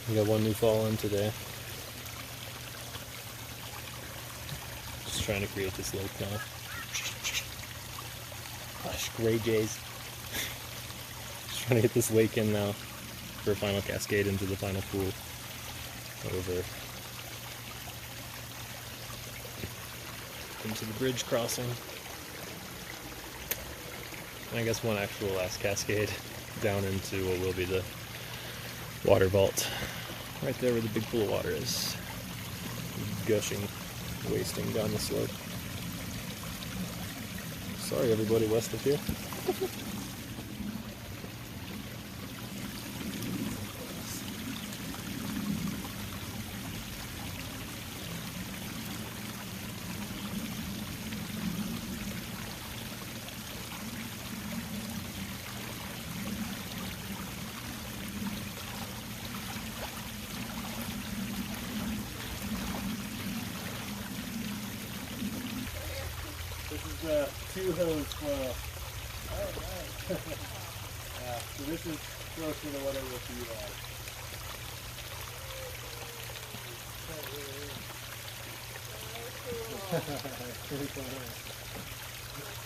We got one new fall in today. Just trying to create this lake now. Gosh, gray jays. Just trying to get this lake in now for a final cascade into the final pool. Over into the bridge crossing. And I guess one actual last cascade down into what will be the water vault. Right there where the big pool of water is. Gushing, wasting down the slope. Sorry everybody west of here. This is the two-hose flow. Alright. Yeah, so this is closer to what it will be like.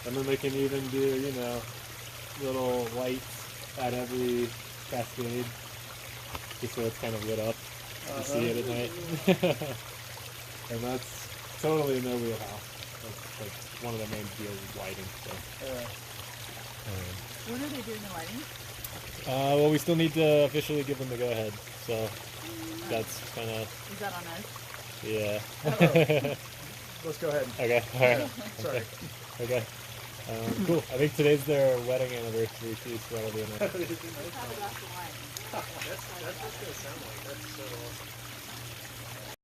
And then they can even do, you know, little lights at every cascade, just so it's kind of lit up. You see it at night. And that's totally in their wheelhouse. That's one of the main deals is lighting. So. When are they doing the lighting? Well, we still need to officially give them the go-ahead, so that's kind of... Is that on us? Yeah. Let's go ahead. Okay, alright. Sorry. Okay. Cool. I think today's their wedding anniversary too, so that'll be nice. How about the lighting? That's what it's going to sound like. That's so